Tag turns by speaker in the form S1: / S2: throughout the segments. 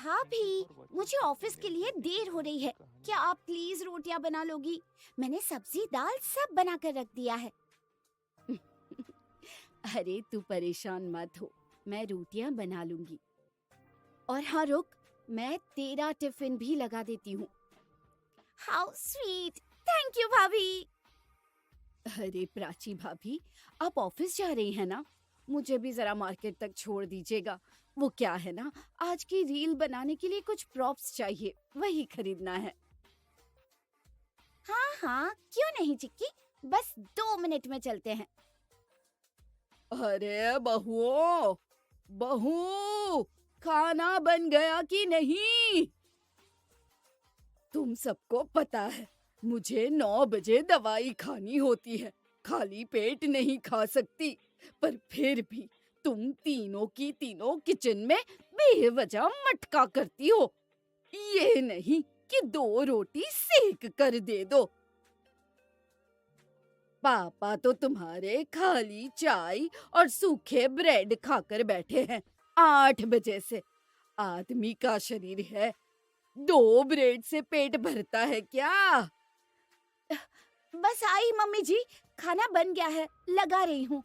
S1: भाभी, मुझे ऑफिस के लिए देर हो रही है। क्या आप प्लीज रोटियां बना लोगी? मैंने सब्जी दाल सब बना कर रख दिया है। अरे तू परेशान मत हो, मैं रोटियां बना लूंगी। और हाँ रुक, मैं तेरा टिफिन भी लगा देती हूँ। हाउ स्वीट, थैंक यू भाभी। अरे प्राची भाभी, आप ऑफिस जा रही हैं ना? मुझे भी जरा मार्केट तक छोड़ दीजिएगा। वो क्या है ना, आज की रील बनाने के लिए कुछ प्रॉप्स चाहिए, वही खरीदना है। हाँ हाँ, क्यों नहीं चिक्की, बस 2 मिनट में चलते हैं। अरे बहुओं, बहू, खाना बन गया कि नहीं? तुम सबको पता है, मुझे 9 बजे दवाई खानी होती है, खाली पेट नहीं खा सकती। पर फिर भी तुम तीनों की तीनों किचन में बेवजह मटका करती हो। ये नहीं कि 2 रोटी सेक कर दे दो। पापा तो तुम्हारे खाली चाय और सूखे ब्रेड खाकर बैठे हैं 8 बजे से। आदमी का शरीर है, 2 ब्रेड से पेट भरता है क्या? बस आई मम्मी जी, खाना बन गया है, लगा रही हूँ।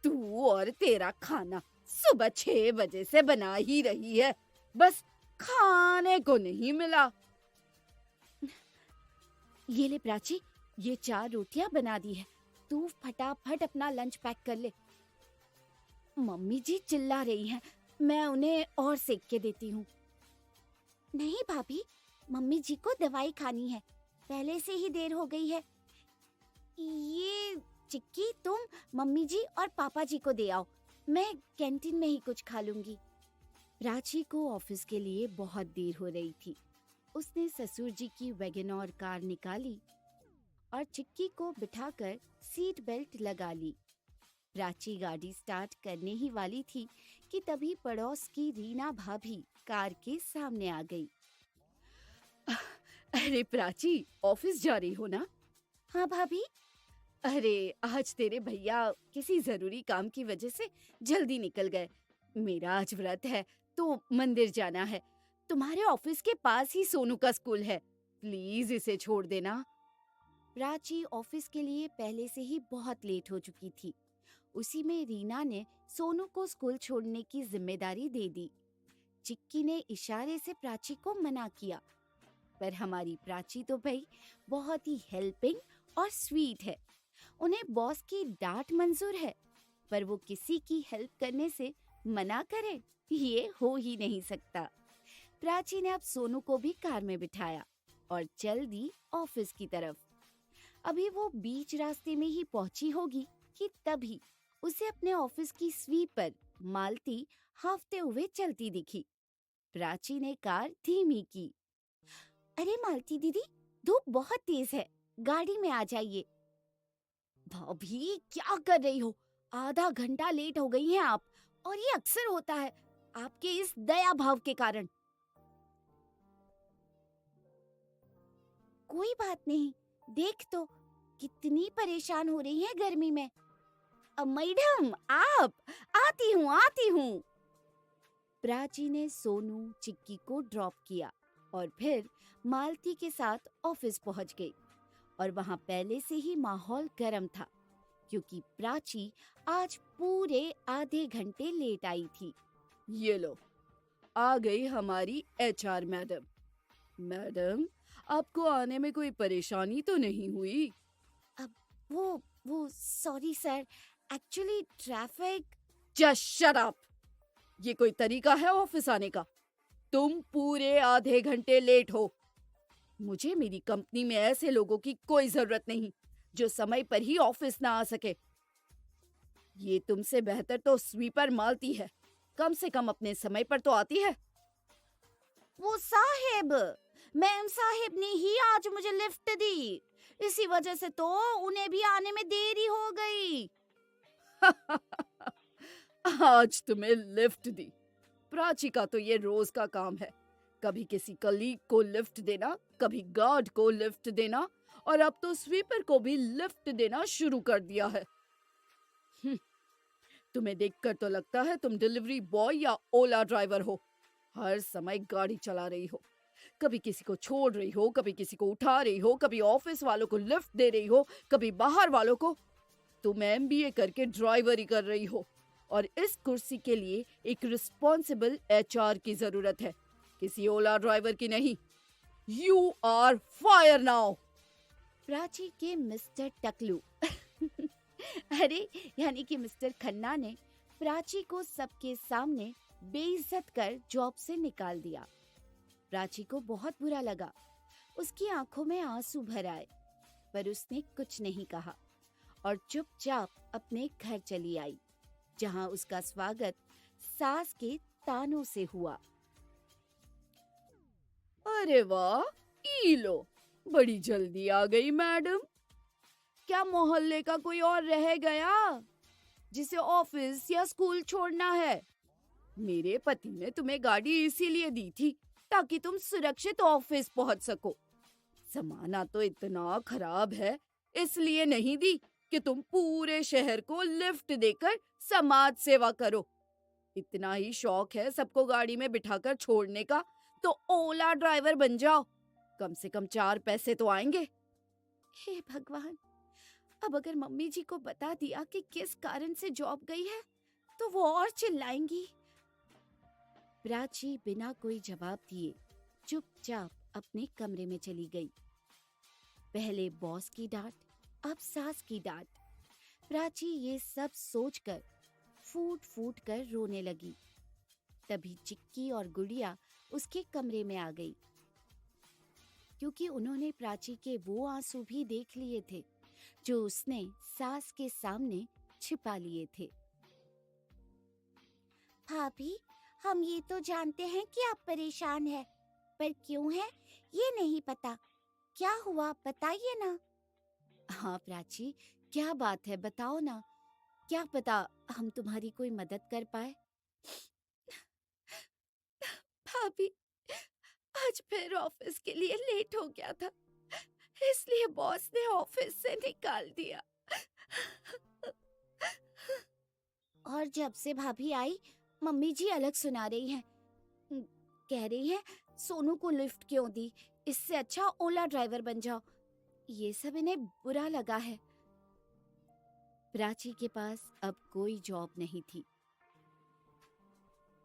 S1: तू और तेरा खाना सुबह 6 बजे से बना ही रही है, बस खाने को नहीं मिला। ये ले प्राची, ये 4 रोटियां बना दी है, तू फटाफट अपना लंच पैक कर ले। मम्मी जी चिल्ला रही हैं, मैं उन्हें और सेक के देती हूँ। नहीं भाभी, मम्मी जी को दवाई खानी है, पहले से ही देर हो गई है। ये चिक्की, तुम मम्मी जी और पापा जी को दे आओ, मैं कैंटीन में ही कुछ खा लूंगी। प्राची को ऑफिस के लिए बहुत देर हो रही थी। उसने ससुर जी की वैगनआर कार निकाली और चिक्की को बिठाकर सीट बेल्ट लगा ली। प्राची गाड़ी स्टार्ट करने ही वाली थी कि तभी पड़ोस की रीना भाभी कार के सामने आ गई। अरे प्राची, ऑफिस जा रही हो ना? हाँ भाभी। अरे आज तेरे भैया किसी जरूरी काम की वजह से जल्दी निकल गए। मेरा आज व्रत है तो मंदिर जाना है। तुम्हारे ऑफिस के पास ही सोनू का स्कूल है, प्लीज इसे छोड़ देना। प्राची ऑफिस के लिए पहले से ही बहुत लेट हो चुकी थी। उसी में रीना ने सोनू को स्कूल छोड़ने की जिम्मेदारी दे दी। चिक्की ने इशारे से प्राची को मना किया, पर हमारी प्राची तो भाई बहुत ही हेल्पिंग और स्वीट है। उन्हें बॉस की डांट मंजूर है, पर वो किसी की हेल्प करने से मना करे, ये हो ही नहीं सकता। प्राची ने अब सोनू को भी कार में बिठाया और चल दी ऑफिस की तरफ। अभी वो बीच रास्ते में ही पहुंची होगी कि तभी उसे अपने ऑफिस की स्वीपर मालती हांफते हुए चलती दिखी। प्राची ने कार धीमी की। अरे मालती दीदी, धूप बहुत तेज है, गाड़ी में आ जाइए। भाभी क्या कर रही हो? आधा घंटा लेट हो गई हैं आप, और ये अक्सर होता है आपके इस दया भाव के कारण। कोई बात नहीं, देख तो कितनी परेशान हो रही है गर्मी में। मैडम आप, आती हूँ। प्राची ने सोनू चिक्की को ड्रॉप किया और फिर मालती के साथ ऑफिस पहुंच गई। और वहां पहले से ही माहौल गर्म था, क्योंकि प्राची आज पूरे आधे घंटे लेट आई थी। ये लो, आ गई हमारी एचआर मैडम। मैडम, आपको आने में कोई परेशानी तो नहीं हुई? अब वो sorry sir, actually traffic. Just shut up! ये कोई तरीका है ऑफिस आने का? तुम पूरे आधे घंटे लेट हो। मुझे मेरी कंपनी में ऐसे लोगों की कोई जरूरत नहीं जो समय पर ही ऑफिस ना आ सके। ये तुमसे बेहतर तो स्वीपर मालती है, कम से कम अपने समय पर तो आती है। वो साहिब, मैम साहिब ने ही आज मुझे लिफ्ट दी, इसी वजह से तो उन्हें भी आने में देरी हो गई। आज तुम्हें लिफ्ट दी? प्राची का तो ये रोज का काम है, कभी किसी कलीग को लिफ्ट देना, कभी गार्ड को लिफ्ट देना, और अब तो स्वीपर को भी लिफ्ट देना शुरू कर दिया है। तुम्हें देखकर तो लगता है तुम डिलीवरी बॉय या ओला ड्राइवर हो। हर समय गाड़ी चला रही हो, कभी किसी को छोड़ रही हो, कभी किसी को उठा रही हो, कभी ऑफिस वालों को लिफ्ट दे रही हो, कभी बाहर वालों को। तुम एमबीए करके ड्राइवरी कर रही हो और इस कुर्सी के लिए एक रिस्पॉन्सिबल एचआर की जरूरत है, किसी ओला ड्राइवर की नहीं। You are fire now. Prachi के मिस्टर टकलू अरे यानी कि मिस्टर खन्ना ने प्राची को सबके सामने बेइज्जत कर जॉब से निकाल दिया। प्राची को बहुत बुरा लगा, उसकी आंखों में आंसू भर आए, पर उसने कुछ नहीं कहा और चुपचाप अपने घर चली आई, जहां उसका स्वागत सास के तानों से हुआ। अरे वाह, ई लो, बड़ी जल्दी आ गई मैडम। क्या मोहल्ले का कोई और रह गया जिसे ऑफिस या स्कूल छोड़ना है? मेरे पति ने तुम्हें गाड़ी इसीलिए दी थी ताकि तुम सुरक्षित ऑफिस पहुंच सको। जमाना तो इतना खराब है, इसलिए नहीं दी कि तुम पूरे शहर को लिफ्ट देकर समाज सेवा करो। इतना ही शौक है सबको गाड़ी में बिठाकर छोड़ने का, तो ओला ड्राइवर बन जाओ, कम से कम 4 पैसे तो आएंगे। हे भगवान, अब अगर मम्मी जी को बता दिया कि किस कारण से जॉब गई है, तो वो और चिल्लाएंगी। प्राची बिना कोई जवाब दिए चुपचाप अपने कमरे में चली गई। पहले बॉस की डांट, अब सास की डांट। प्राची ये सब सोचकर फूट फूट कर रोने लगी। तभी चिक्की और गुड़िया उसके कमरे में आ गई, क्योंकि उन्होंने प्राची के वो आंसू भी देख लिए थे जो उसने सास के सामने छिपा लिए थे। भाभी, हम ये तो जानते हैं कि आप परेशान हैं, पर क्यों है ये नहीं पता। क्या हुआ बताइए ना। हाँ प्राची, क्या बात है बताओ ना, क्या पता हम तुम्हारी कोई मदद कर पाए। भाभी, आज फिर ऑफिस के लिए लेट हो गया था, इसलिए बॉस ने ऑफिस से निकाल दिया। और जब से भाभी आई, मम्मी जी अलग सुना रही हैं। कह रही हैं सोनू को लिफ्ट क्यों दी, इससे अच्छा ओला ड्राइवर बन जाओ। ये सब इन्हें बुरा लगा है। प्राची के पास अब कोई जॉब नहीं थी,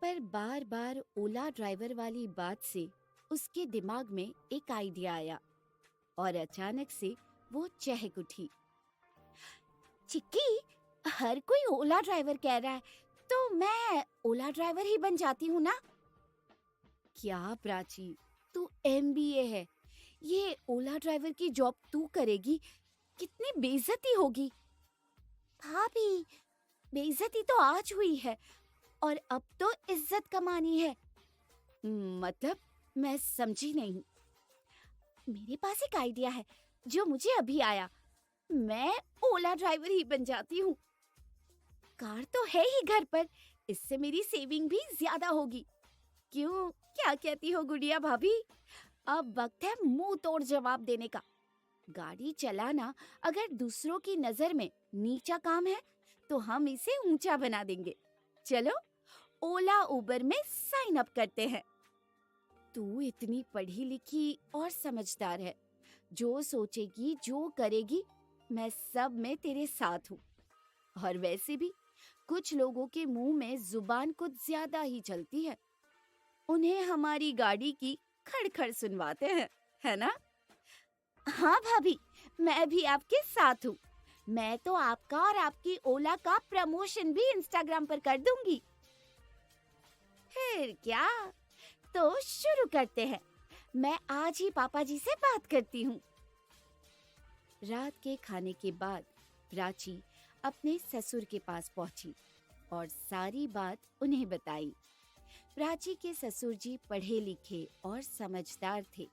S1: पर बार बार ओला ड्राइवर वाली बात से उसके दिमाग में एक आइडिया आया और अचानक से वो चहक उठी। चिक्की, हर कोई ओला ड्राइवर कह रहा है, तो मैं ओला ड्राइवर ही बन जाती हूँ ना। क्या प्राची, तू एमबीए है, ये ओला ड्राइवर की जॉब तू करेगी, कितनी बेइज्जती होगी। भाभी, बेइज्जती तो आज हुई है और अब तो इज्जत कमानी है। मतलब मैं समझी नहीं। मेरे पास एक आइडिया है जो मुझे अभी आया। मैं ओला ड्राइवर ही बन जाती हूँ। कार तो है ही घर पर, इससे मेरी सेविंग भी ज्यादा होगी। क्यों, क्या कहती हो गुड़िया भाभी? अब वक्त है मुंह तोड़ जवाब देने का। गाड़ी चलाना अगर दूसरों की नजर में नीचा काम है, तो हम इसे ऊंचा बना देंगे। चलो ओला उबर में साइन अप करते हैं। तू इतनी पढ़ी लिखी और समझदार है, जो सोचेगी जो करेगी, मैं सब में तेरे साथ हूँ। और वैसे भी कुछ लोगों के मुंह में जुबान कुछ ज्यादा ही चलती है, उन्हें हमारी गाड़ी की खड़खड़ सुनवाते हैं, है ना? हाँ भाभी, मैं भी आपके साथ हूँ। मैं तो आपका और आपकी ओला का प्रमोशन भी इंस्टाग्राम पर कर दूंगी। फिर क्या, तो शुरू करते हैं। मैं आज ही पापा जी से बात करती हूँ। रात के खाने के बाद प्राची अपने ससुर के पास पहुंची और सारी बात उन्हें बताई। प्राची के ससुर जी पढ़े लिखे और समझदार थे।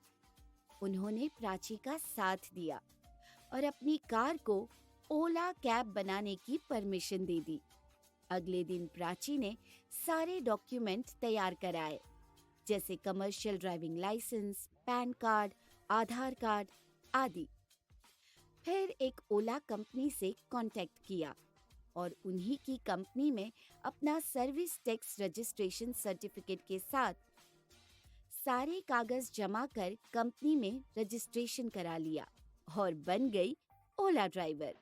S1: उन्होंने प्राची का साथ दिया और अपनी कार को ओला कैब बनाने की परमिशन दे दी। अगले दिन प्राची ने सारे डॉक्यूमेंट तैयार कराए, जैसे commercial driving licence, PAN card, Aadhaar card आदि। फिर एक ओला कंपनी से कांटेक्ट किया और उन्हीं की कंपनी में अपना सर्विस टैक्स रजिस्ट्रेशन सर्टिफिकेट के साथ सारे कागज जमा कर कंपनी में रजिस्ट्रेशन करा लिया और बन गई ओला ड्राइवर।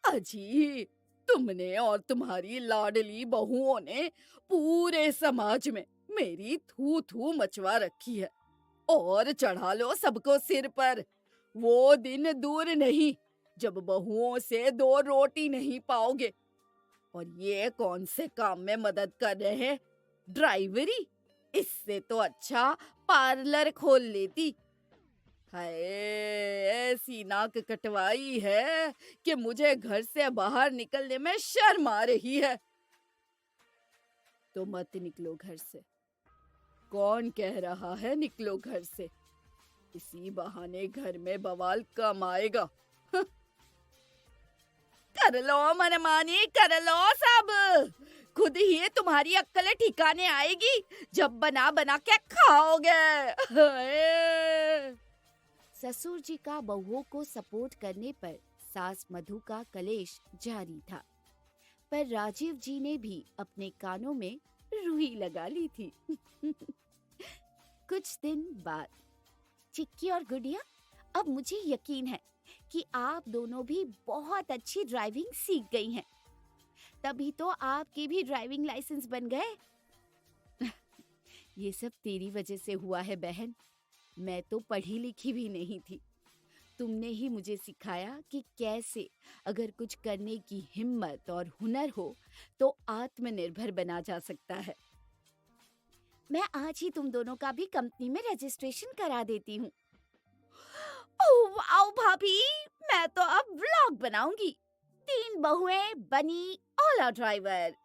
S1: अजी, तुमने और तुम्हारी लाडली बहुओं ने पूरे समाज में मेरी थू थू मचवा रखी है। और चढ़ा लो सबको सिर पर। वो दिन दूर नहीं जब बहुओं से 2 रोटी नहीं पाओगे। और ये कौन से काम में मदद कर रहे हैं? ड्राइवरी? इससे तो अच्छा पार्लर खोल लेती। हाय, ऐसी नाक कटवाई है कि मुझे घर से बाहर निकलने में शर्म आ रही है। तो मत निकलो घर से। कौन कह रहा है निकलो घर से? इसी बहाने घर में बवाल कम आएगा। कर लो मनमानी, कर लो सब। खुद ही तुम्हारी अक्ल ठिकाने आएगी जब बना बना के खाओगे। ससुर जी का बहुओं को सपोर्ट करने पर सास मधु का कलेश जारी था, पर राजीव जी ने भी अपने कानों में रुई लगा ली थी। कुछ दिन बाद, चिक्की और गुड़िया, अब मुझे यकीन है कि आप दोनों भी बहुत अच्छी ड्राइविंग सीख गई हैं। तभी तो आपके भी ड्राइविंग लाइसेंस बन गए। ये सब तेरी वजह से हुआ है बहन। मैं तो पढ़ी लिखी भी नहीं थी। तुमने ही मुझे सिखाया कि कैसे अगर कुछ करने की हिम्मत और हुनर हो तो आत्मनिर्भर बना जा सकता है। मैं आज ही तुम दोनों का भी कंपनी में रजिस्ट्रेशन करा देती हूँ। ओह वाओ भाभी, मैं तो अब व्लॉग बनाऊंगी। 3 बहुएं बनी ओला ड्राइवर।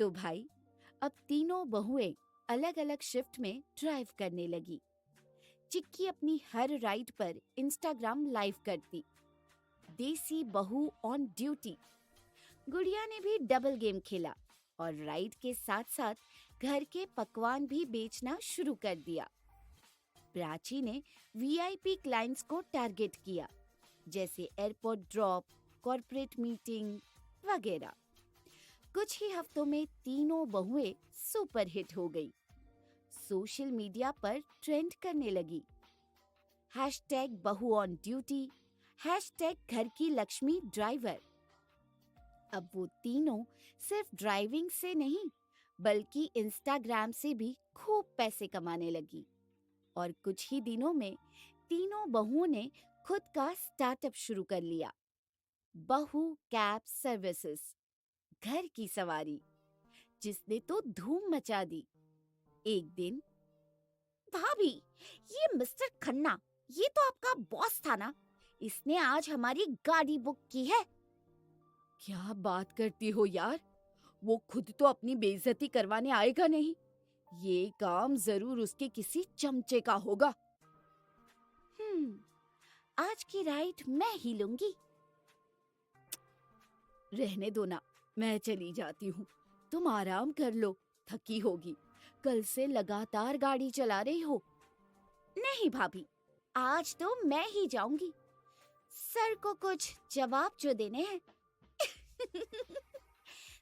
S1: तो भाई, अब तीनों बहुएं अलग अलग शिफ्ट में ड्राइव करने लगी। चिक्की अपनी हर राइड पर इंस्टाग्राम लाइव करती, देसी बहू ऑन ड्यूटी। गुड़िया ने भी डबल गेम खेला और राइड के साथ साथ घर के पकवान भी बेचना शुरू कर दिया। प्राची ने वीआईपी क्लाइंट्स को टारगेट किया, जैसे एयरपोर्ट ड्रॉप, कॉर्पोरेट मीटिंग वगैरह। कुछ ही हफ्तों में तीनों बहुएं सुपर हिट हो गई। सोशल मीडिया पर ट्रेंड करने लगी। हैशटैग बहू ऑन ड्यूटी, हैशटैग घर की लक्ष्मी ड्राइवर। अब वो तीनों सिर्फ ड्राइविंग से नहीं बल्कि इंस्टाग्राम से भी खूब पैसे कमाने लगी। और कुछ ही दिनों में तीनों बहुओं ने खुद का स्टार्टअप शुरू कर लिया, बहू कैब सर्विसेज, घर की सवारी, जिसने तो धूम मचा दी। एक दिन, भाभी, ये मिस्टर खन्ना, ये तो आपका बॉस था ना? इसने आज हमारी गाड़ी बुक की है। क्या बात करती हो यार? वो खुद तो अपनी बेइज्जती करवाने आएगा नहीं। ये काम जरूर उसके किसी चमचे का होगा। आज की राइड मैं ही लूंगी। रहने दो ना, मैं चली जाती हूँ। तुम आराम कर लो, थकी होगी। कल से लगातार गाड़ी चला रही हो। नहीं भाभी, आज तो मैं ही जाऊंगी। सर को कुछ जवाब जो देने हैं।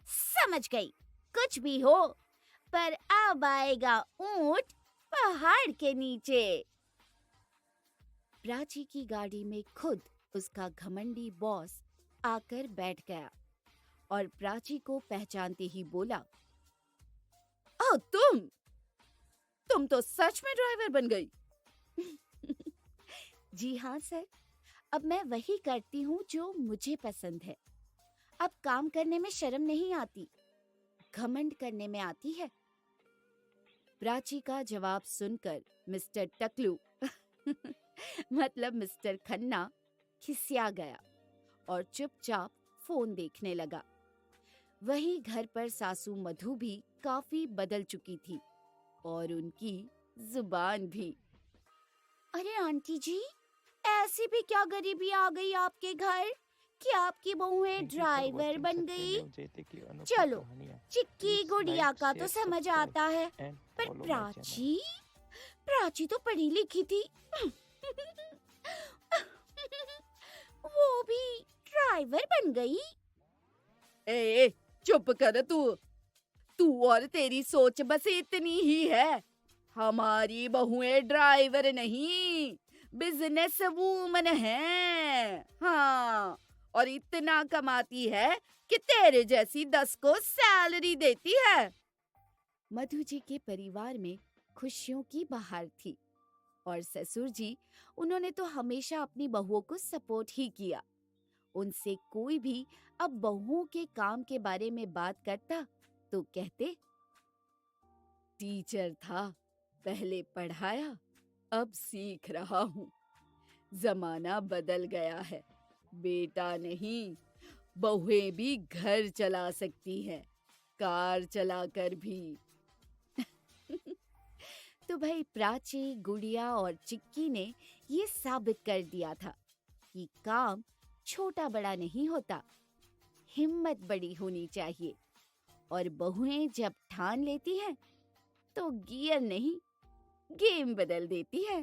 S1: समझ गई, कुछ भी हो, पर अब आएगा ऊंट पहाड़ के नीचे। प्राची की गाड़ी में खुद उसका घमंडी बॉस आकर बैठ गया और प्राची को पहचानते ही बोला, ओह तुम तो सच में ड्राइवर बन गई। जी हाँ सर, अब मैं वही करती हूँ जो मुझे पसंद है। अब काम करने में शर्म नहीं आती, घमंड करने में आती है। प्राची का जवाब सुनकर मिस्टर टकलू मतलब मिस्टर खन्ना खिसिया गया और चुपचाप फोन देखने लगा। वहीं घर पर सासू मधु भी काफी बदल चुकी थी और उनकी जुबान भी। अरे आंटी जी, ऐसी भी क्या गरीबी आ गई आपके घर कि आपकी बहुएं ड्राइवर बन गई? चलो, चिक्की गुड़िया का तो समझ आता है, पर प्राची तो पढ़ी लिखी थी। वो भी ड्राइवर बन गई। ए, चुप कर तू। तू और तेरी सोच बस इतनी ही है। हमारी बहुएं ड्राइवर नहीं, बिजनेस वूमन हैं। हाँ, और इतना कमाती है कि तेरे जैसी 10 को सैलरी देती है। मधु जी के परिवार में खुशियों की बहार थी और ससुर जी, उन्होंने तो हमेशा अपनी बहुओं को सपोर्ट ही किया। उनसे कोई भी अब बहुओं के काम के बारे में बात करता तो कहते, टीचर था, पहले पढ़ाया, अब सीख रहा हूँ। जमाना बदल गया है, बेटा नहीं, बहुएं भी घर चला सकती हैं, कार चलाकर भी। तो भाई प्राची, गुड़िया और चिक्की ने ये साबित कर दिया था कि काम छोटा बड़ा नहीं होता, हिम्मत बड़ी होनी चाहिए। और बहुएं जब ठान लेती हैं तो गियर नहीं, गेम बदल देती है।